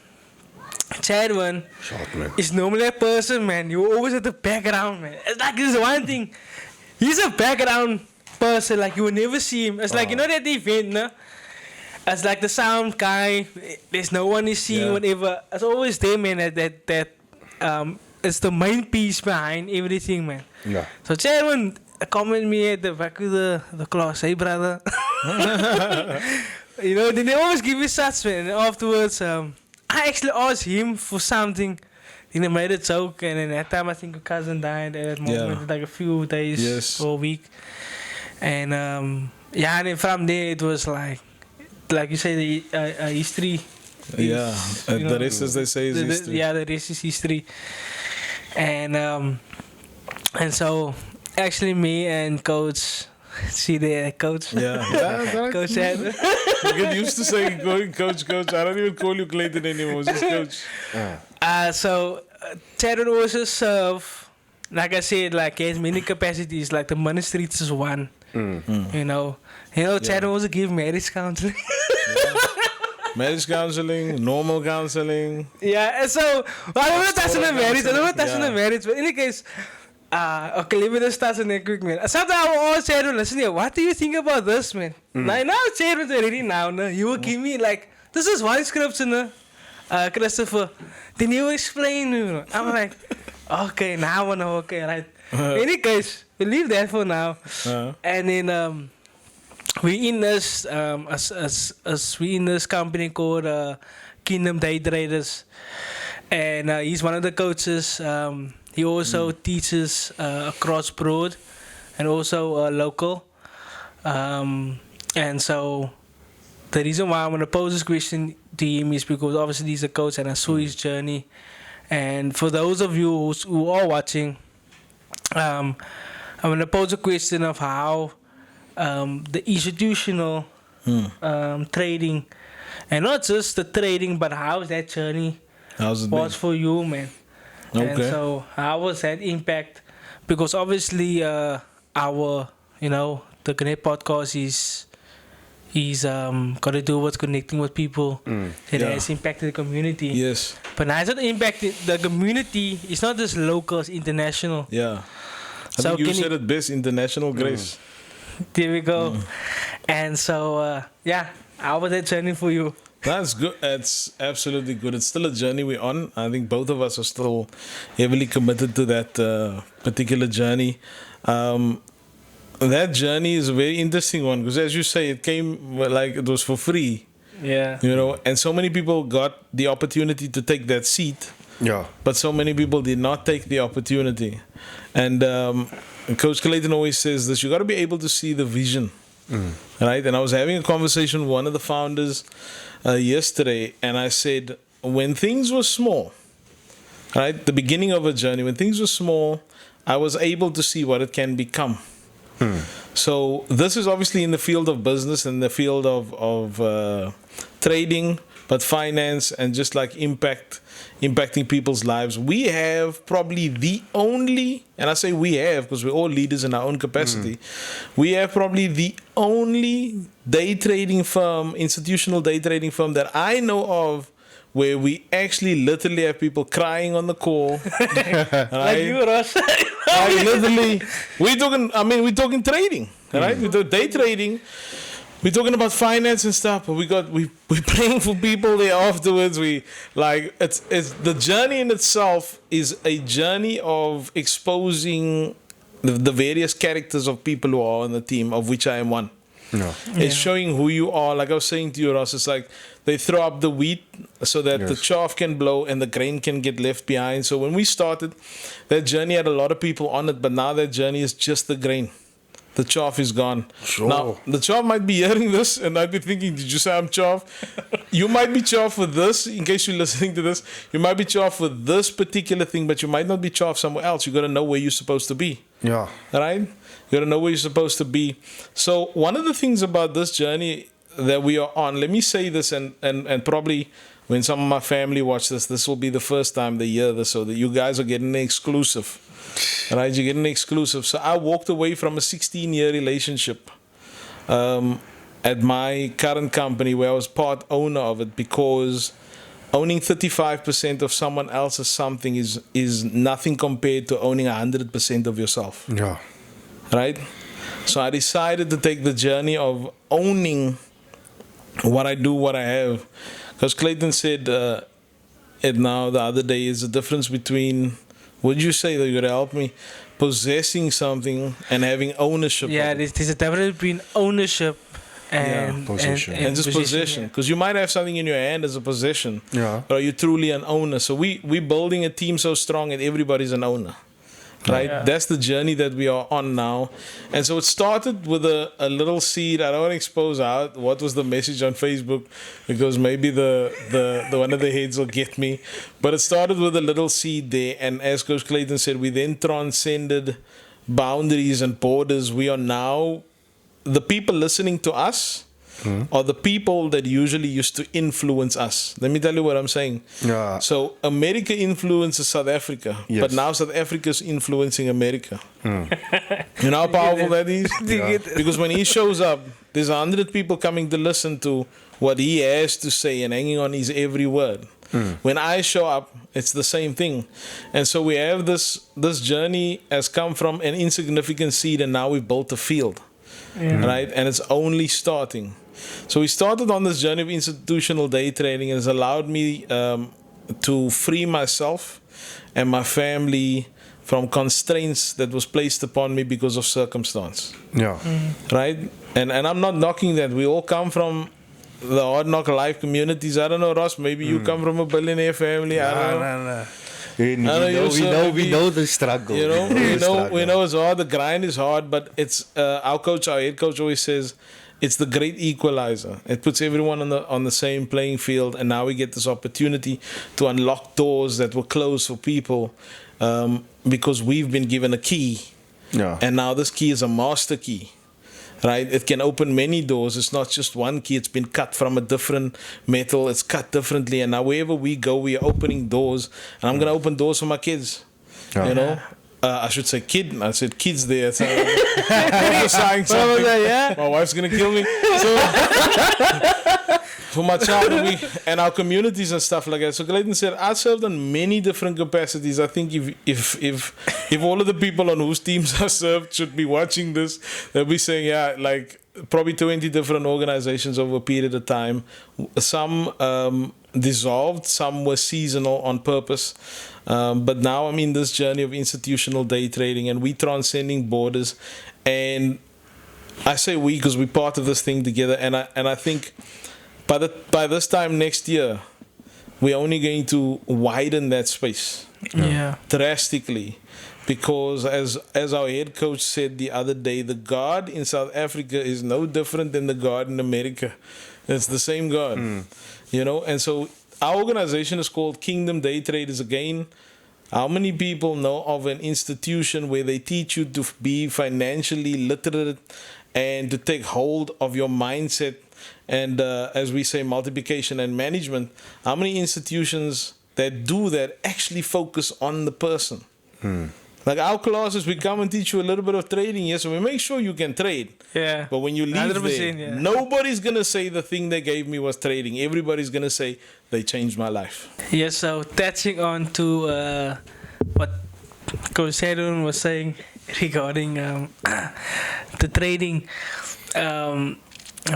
Chadwin Short, man. is normally a person, man. You're always at the background, man. It's like this one thing. He's a background person, like you will never see him. It's like that event, no? It's like the sound guy. There's no one is seeing, Yeah. whatever. It's always there, man. That it's the main piece behind everything, man. Yeah. So Chadwin comment me at the back of the class, hey brother. Then they always give you such, man. And afterwards, I actually asked him for something. Then I made a joke, and then that time I think a cousin died at that moment, Yeah. like a few days Yes. or a week. And and then from there it was like you say, the history. Yeah. you know, The rest, as they say, is history. Yeah, the rest is history. And so actually me and Coach, see there, Coach. Yeah. Yeah. Coach said, You get used to saying coach. I don't even call you Clayton anymore. Just coach. so Chadwin also serve, like I said, like he has many capacities. Like the ministry is one. Chadwin also give marriage counseling. Marriage counseling, normal counseling. Yeah, and so I don't know touch on the marriage. I don't know touch on the marriage, but in any case, okay, let me just touch on that quick, man. Sometimes I will ask Chadwin, listen here, what do you think about this, man? Like now Chadwin's already now, no? You will give me like, this is one scripture, no? Christopher. Then you explain, I'm like, okay, now I know, okay, right. In any case, we leave that for now. And then we in this we in this company called Kingdom Day Traders, and he's one of the coaches. He also teaches across broad and also local. And so the reason why I'm going to pose this question to him is because obviously he's a coach and I saw his journey. And for those of you who are watching, I'm going to pose a question of how the institutional trading, and not just the trading, but how that journey How's it been? was for you, man. And Okay. so how was that impact? Because obviously our, the Connect podcast is got to do with connecting with people that Yeah. has impacted the community. Yes. But now it's not impacted the community. It's not just local, it's international. Yeah. I So think you can said it best, international grace. There we go. And so, how was that journey for you? That's good. It's absolutely good. It's still a journey we're on. I think both of us are still heavily committed to that particular journey. That journey is a very interesting one because, as you say, it came like it was for free, Yeah. and so many people got the opportunity to take that seat, Yeah. but so many people did not take the opportunity. And Coach Clayton always says this: you got to be able to see the vision, right? And I was having a conversation with one of the founders yesterday, and I said, when things were small, right, the beginning of a journey, when things were small, I was able to see what it can become. So this is obviously in the field of business and the field of trading, but finance and just like impacting people's lives. We have probably the only, and I say we have because we're all leaders in our own capacity. We have probably the only day trading firm, institutional day trading firm that I know of, where we actually literally have people crying on the call. Like you, Ross. Like literally, we're talking trading, right? We do day trading. We're talking about finance and stuff, but we're praying for people there afterwards. It's the journey in itself is a journey of exposing the various characters of people who are on the team, of which I am one. No. It's showing who you are. Like I was saying to you, Ross, it's like they throw up the wheat so that the chaff can blow and the grain can get left behind. So when we started, that journey had a lot of people on it, but now that journey is just the grain. The chaff is gone. Sure. Now, the chaff might be hearing this and might be thinking, did you say I'm chaff? You might be chaff for this, in case you're listening to this. You might be chaff for this particular thing, but you might not be chaff somewhere else. You got to know where you're supposed to be. Yeah. Right? You got to know where you're supposed to be. So one of the things about this journey that we are on, let me say this, and probably when some of my family watch this will be the first time they hear this, so that you guys are getting an exclusive. Right? You're getting an exclusive. So I walked away from a 16-year relationship at my current company where I was part owner of it, because owning 35% of someone else's something is nothing compared to owning 100% of yourself. Yeah. Right? So I decided to take the journey of owning what I do, what I have. Because Clayton said it now the other day, is the difference between, what did you say that you're going to help me? Possessing something and having ownership. Yeah, of it. there's a difference between ownership and possession. And just possession. Because you might have something in your hand as a possession. Yeah. But are you truly an owner? So we're building a team so strong that everybody's an owner. Right? Yeah. That's the journey that we are on now. And so it started with a little seed. I don't want to expose out what was the message on Facebook, because maybe the one of the heads will get me. But it started with a little seed there. And as Coach Clayton said, we then transcended boundaries and borders. We are now, the people listening to us are the people that usually used to influence us. Let me tell you what I'm saying. Yeah. So America influences South Africa, Yes. but now South Africa is influencing America. You know how powerful that is? Because when he shows up, there's 100 people coming to listen to what he has to say and hanging on his every word. When I show up, it's the same thing. And so we have this journey has come from an insignificant seed, and now we've built a field. Right? And it's only starting. So we started on this journey of institutional day trading, and it's allowed me to free myself and my family from constraints that was placed upon me because of circumstance. Yeah. Right? And I'm not knocking that. We all come from the hard knock life communities. I don't know, Ross, maybe you come from a billionaire family. I don't know. We know the struggle. You know, we know it's hard. The grind is hard, but it's our head coach always says, it's the great equalizer. It puts everyone on the same playing field, and now we get this opportunity to unlock doors that were closed for people because we've been given a key, and now this key is a master key. Right? It can open many doors. It's not just one key. It's been cut from a different metal. It's cut differently. And now wherever we go, we are opening doors. And I'm going to open doors for my kids. You know? I should say kid. I said kids there. So I'm saying something. My wife's going to kill me. So, for my child and our communities and stuff like that. So Clayton said, I served on many different capacities. I think if all of the people on whose teams I served should be watching this, they'll be saying, like probably 20 different organizations over a period of time. Some dissolved, some were seasonal on purpose. But now I'm in this journey of institutional day trading, and we transcending borders. And I say we because we're part of this thing together. And I think by this time next year, we're only going to widen that space drastically. Because as our head coach said the other day, the God in South Africa is no different than the God in America. It's the same God. You know, and so our organization is called Kingdom Day Traders. Again, How many people know of an institution where they teach you to be financially literate and to take hold of your mindset and, as we say, multiplication and management? How many institutions that do that actually focus on the person? Like our classes, we come and teach you a little bit of trading, yes, so we make sure you can trade. Yeah. But when you leave 100%, there, yeah. nobody's going to say the thing they gave me was trading. Everybody's going to say they changed my life. Yes, so touching on to what Coach Chadwin was saying regarding the trading,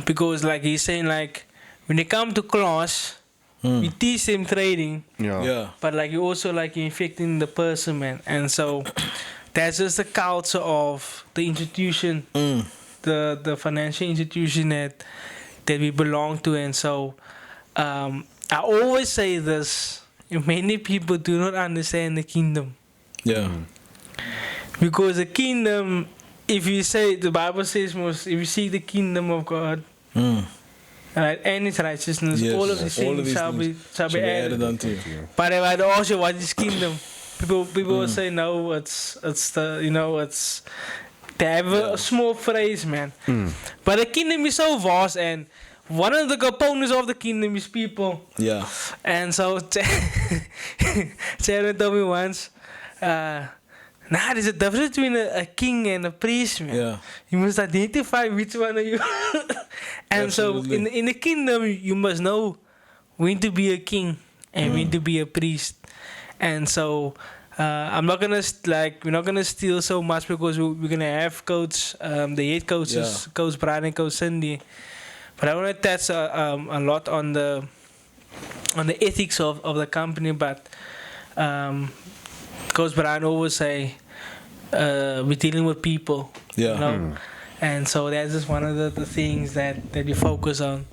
because like he's saying, like when they come to class, we teach them trading, Yeah. but like you also like infecting the person, man, and so that's just the culture of the institution, the financial institution that we belong to, and so I always say this: many people do not understand the kingdom, Yeah. because the kingdom, if you say the Bible says most, if you seek the kingdom of God, right, and its righteousness, Yes. all of these All of things these shall be things added. unto you. But if I also what is kingdom, people will say no, it's the it's they have a small phrase, man. But the kingdom is so vast, and one of the components of the kingdom is people. Yeah. And so Sharon told me once, there's a difference between a king and a priest, man. Yeah. You must identify which one are you. And Absolutely. so in the kingdom, you must know when to be a king and when to be a priest. And so I'm not gonna we're not gonna steal so much, because we're gonna have coach, the head coaches, Coach Brian and Coach Cindy. But I want to touch a lot on the ethics of the company. But Coach Brian always say we're dealing with people. Yeah. You know? And so that's just one of the things that you focus on.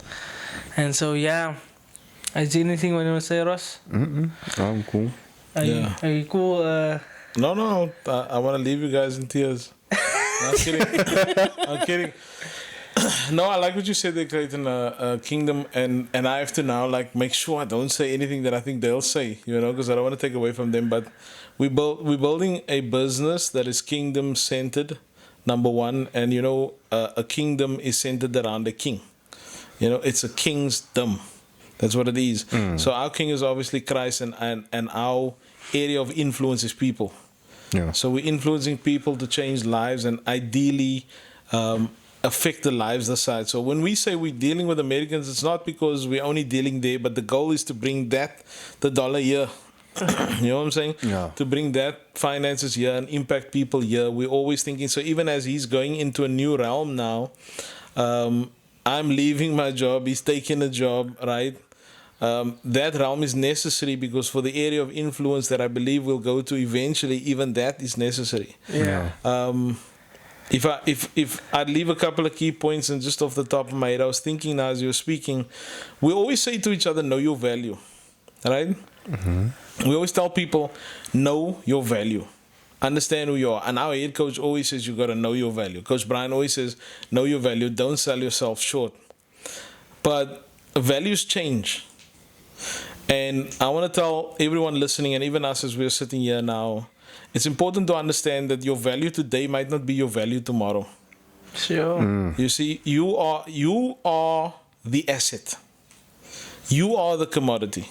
And so yeah, is there anything you want to say, Ross? I'm cool. Are you cool? No. I want to leave you guys in tears. I'm kidding. I'm kidding. No, I like what you said there, Clayton. Kingdom, and I have to now like make sure I don't say anything that I think they'll say, because I don't want to take away from them. But we're building a business that is kingdom centered, number one, and a kingdom is centered around a king. It's a kingdom. That's what it is. So our king is obviously Christ, and our area of influence is people. Yeah. So we're influencing people to change lives and ideally affect the lives aside. So when we say we're dealing with Americans, it's not because we're only dealing there, but the goal is to bring the dollar here. You know what I'm saying? Yeah. To bring that finances here and impact people here. We're always thinking, so even as he's going into a new realm now, I'm leaving my job, he's taking a job, right? That realm is necessary, because for the area of influence that I believe we'll go to eventually, even that is necessary. Yeah. If I'd leave a couple of key points, and just off the top of my head, I was thinking now as you were speaking, we always say to each other, know your value, right? We always tell people, know your value. Understand who you are. And our head coach always says you got to know your value. Coach Brian always says, know your value. Don't sell yourself short. But values change. And I want to tell everyone listening, and even us as we're sitting here now, it's important to understand that your value today might not be your value tomorrow. Sure. You see, you are the asset. You are the commodity.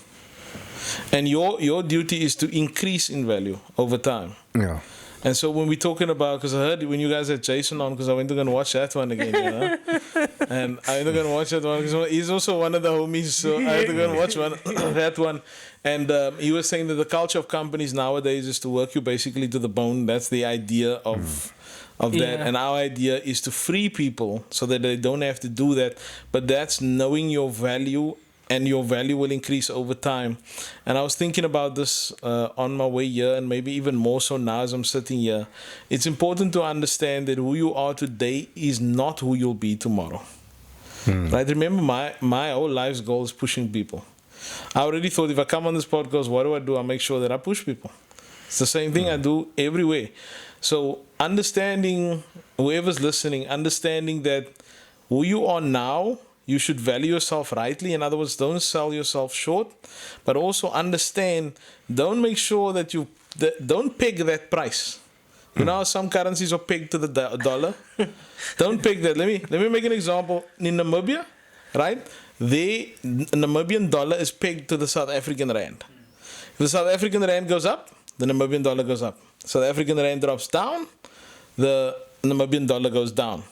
And your duty is to increase in value over time. Yeah. And so when we're talking about, because I heard when you guys had Jason on, because I went to go and watch that one again, and I went to go and watch that one, because he's also one of the homies, so I had to go and watch that one. And he was saying that the culture of companies nowadays is to work you basically to the bone. That's the idea of that. Yeah. And our idea is to free people so that they don't have to do that. But that's knowing your value, and your value will increase over time. And I was thinking about this on my way here, and maybe even more so now as I'm sitting here. It's important to understand that who you are today is not who you'll be tomorrow. Right? Remember, my whole life's goal is pushing people. I already thought, if I come on this podcast, what do? I make sure that I push people. It's the same thing I do everywhere. So understanding, whoever's listening, understanding that who you are now, you should value yourself rightly. In other words, don't sell yourself short, but also understand, don't make sure that don't peg that price. You know how some currencies are pegged to the dollar? Don't peg that. Let me make an example. In Namibia, right? The Namibian dollar is pegged to the South African rand. If the South African rand goes up, the Namibian dollar goes up. South African rand drops down, the Namibian dollar goes down.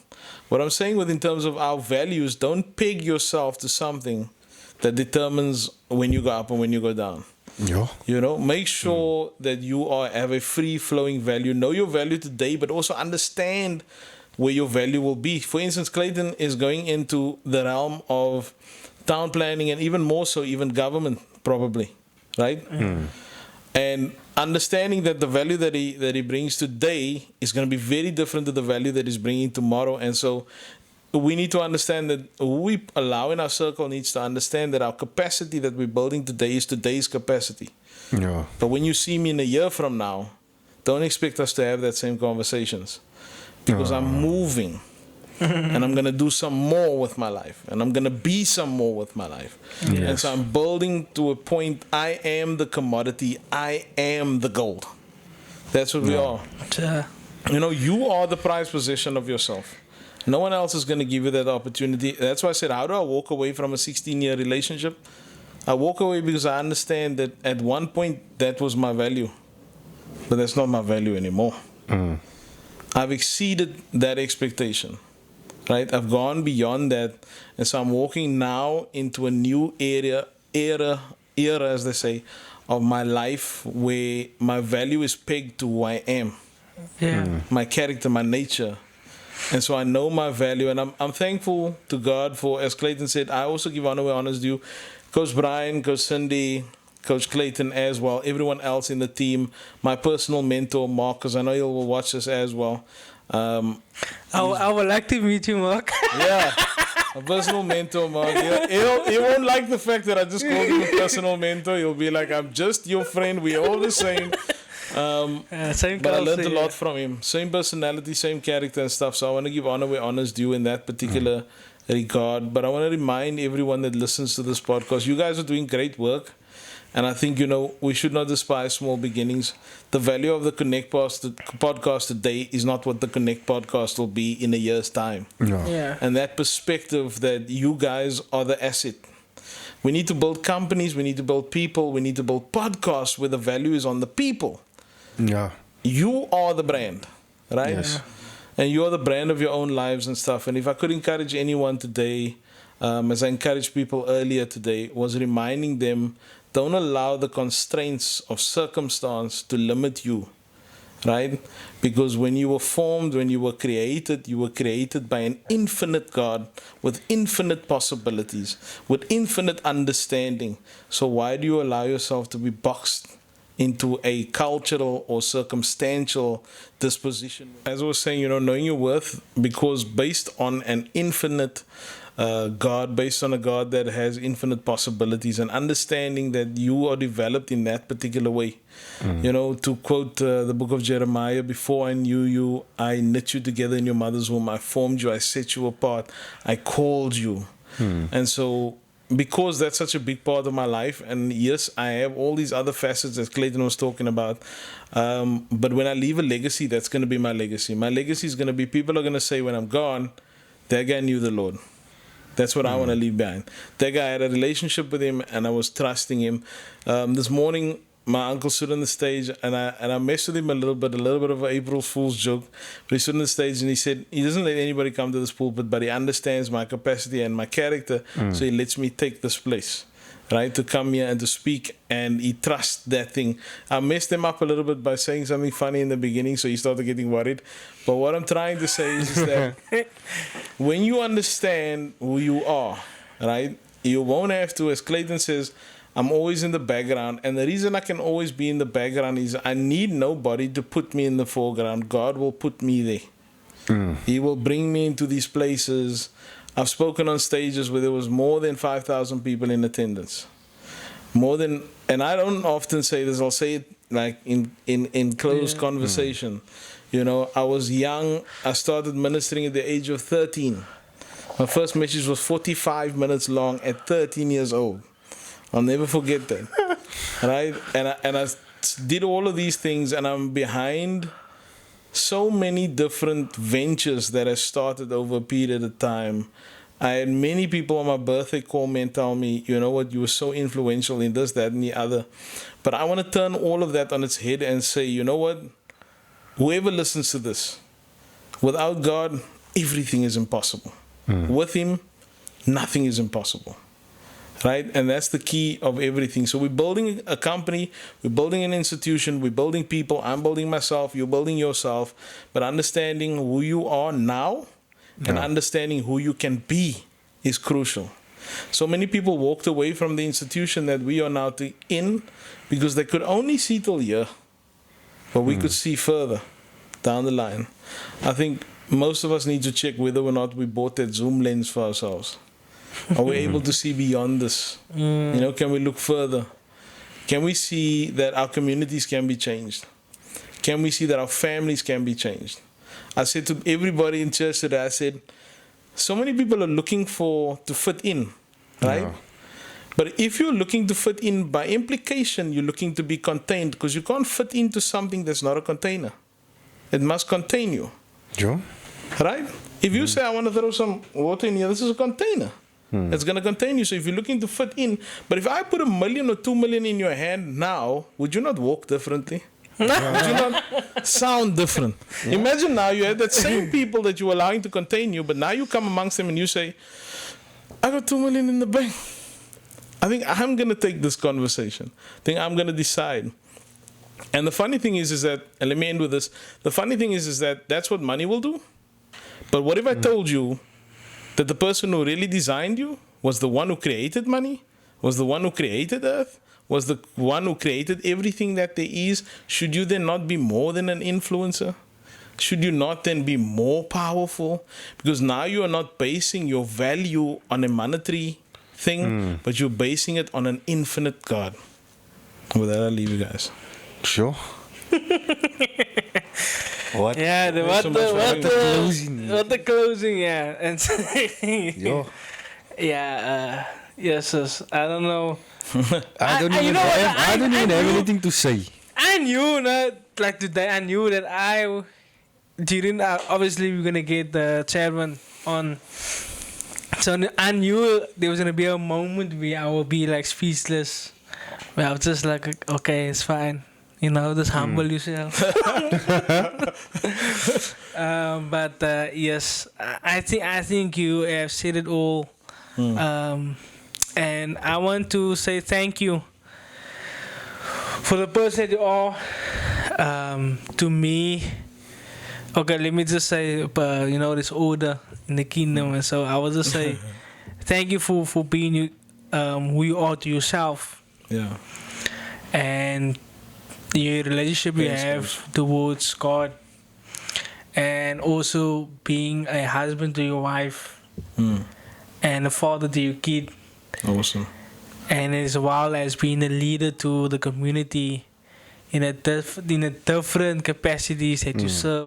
What I'm saying in terms of our values, don't peg yourself to something that determines when you go up and when you go down. Yeah. You know, make sure that you have a free-flowing value. Know your value today, but also understand where your value will be. For instance, Clayton is going into the realm of town planning and even more so, even government, probably, right? And understanding that the value that he brings today is going to be very different to the value that he's bringing tomorrow. And so we need to understand that who we allow in our circle needs to understand that our capacity that we're building today is today's capacity. Yeah. But when you see me in a year from now, don't expect us to have that same conversations. Because I'm moving. And I'm going to do some more with my life. And I'm going to be some more with my life. Yes. And so I'm building to a point, I am the commodity. I am the gold. That's what we are. You know, you are the prized possession of yourself. No one else is going to give you that opportunity. That's why I said, how do I walk away from a 16-year relationship? I walk away because I understand that at one point that was my value. But that's not my value anymore. I've exceeded that expectation. Right? I've gone beyond that. And so I'm walking now into a new era, as they say, of my life where my value is pegged to who I am. Yeah. My character, my nature. And so I know my value, and I'm thankful to God for, as Clayton said, I also give honor where honor's due. Coach Brian, Coach Cindy, Coach Clayton as well, everyone else in the team, my personal mentor, Mark, because I know he'll watch this as well. I would like to meet you, Mark. Yeah, a personal mentor, Mark. He won't like the fact that I just called him a personal mentor. He'll be like, I'm just your friend. We're all the same. Same But I learned a culture, lot from him. Same personality, same character and stuff. So I want to give honor where honor's due in that particular regard. But I want to remind everyone that listens to this podcast, you guys are doing great work. And I think, you know, we should not despise small beginnings. The value of the Connect podcast today is not what the Connect podcast will be in a year's time. No. Yeah. And that perspective that you guys are the asset. We need to build companies, we need to build people, we need to build podcasts where the value is on the people. Yeah. You are the brand, right? Yes. And you are the brand of your own lives and stuff. And if I could encourage anyone today, as I encouraged people earlier today, was reminding them, don't allow the constraints of circumstance to limit you, right? Because when you were formed, when you were created by an infinite God with infinite possibilities, with infinite understanding. So why do you allow yourself to be boxed into a cultural or circumstantial disposition? As I was saying, you know, knowing your worth, because based on an infinite God, based on a God that has infinite possibilities, and understanding that you are developed in that particular way. You know, to quote the book of Jeremiah, before I knew you, I knit you together in your mother's womb. I formed you, I set you apart, I called you. And so, because that's such a big part of my life, and yes, I have all these other facets that Clayton was talking about, but when I leave a legacy, that's going to be my legacy. My legacy is going to be, people are going to say when I'm gone, that guy knew the Lord. That's what I want to leave behind. That guy, I had a relationship with him, and I was trusting him. This morning, my uncle stood on the stage, and I messed with him a little bit of an April Fool's joke. But he stood on the stage, and he said, he doesn't let anybody come to this pulpit, but he understands my capacity and my character, so he lets me take this place, right, to come here and to speak, and he trusts that thing. I messed him up a little bit by saying something funny in the beginning, so he started getting worried. But what I'm trying to say is that when you understand who you are, right, you won't have to, as Clayton says, I'm always in the background. And the reason I can always be in the background is I need nobody to put me in the foreground. God will put me there. He will bring me into these places. I've spoken on stages where there was more than 5,000 people in attendance. More than, and I don't often say this, I'll say it like in close conversation. You know, I was young. I started ministering at the age of 13. My first message was 45 minutes long at 13 years old. I'll never forget that. Right? And I did all of these things, and I'm behind so many different ventures that I started over a period of time. I had many people on my birthday call me and tell me, you know what, you were so influential in this, that, and the other. But I want to turn all of that on its head and say, you know what, whoever listens to this, without God, everything is impossible. With Him, nothing is impossible. Right? And that's the key of everything. So we're building a company, we're building an institution, we're building people, I'm building myself, you're building yourself, but understanding who you are now and understanding who you can be is crucial. So many people walked away from the institution that we are now in because they could only see till here, but we could see further down the line. I think most of us need to check whether or not we bought that zoom lens for ourselves. Are we able to see beyond this? You know, can we look further? Can we see that our communities can be changed? Can we see that our families can be changed? I said to everybody in church today, I said, so many people are looking to fit in, right? Yeah. But if you're looking to fit in, by implication, you're looking to be contained, because you can't fit into something that's not a container. It must contain you, Joe? right? If you say, I want to throw some water in here, this is a container. It's going to contain you. So if you're looking to fit in, but if I put $1 million or $2 million in your hand now, would you not walk differently? Would you not sound different? Imagine now you have that same people that you are allowing to contain you, but now you come amongst them and you say, I got $2 million in the bank. I think I'm going to take this conversation. I think I'm going to decide. And the funny thing is that, and let me end with this, the funny thing is that that's what money will do. But what if I told you that the person who really designed you was the one who created money, was the one who created earth, was the one who created everything that there is? Should you then not be more than an influencer? Should you not then be more powerful? Because now you are not basing your value on a monetary thing, but you're basing it on an infinite God. With that, I'll leave you guys. Sure. What? Yeah, Thanks so much for having me. what the closing, yeah. And Yo. yeah, yes, yes, I don't know. I don't you even know what, have, I don't I even have knew- anything to say. I knew that, like today, I knew that obviously we're gonna get the Chadwin on. So I knew there was gonna be a moment where I will be like speechless. Where I was just like, okay, it's fine. You know, just humble yourself. But yes, I think you have said it all. And I want to say thank you for the person that you are to me. Okay, let me just say, you know, this order in the kingdom, and so I will just say thank you for being who you are to yourself. Yeah. And your relationship you Thanks, have towards God, and also being a husband to your wife and a father to your kid, Awesome. and as well as being a leader to the community in a different capacities that you serve.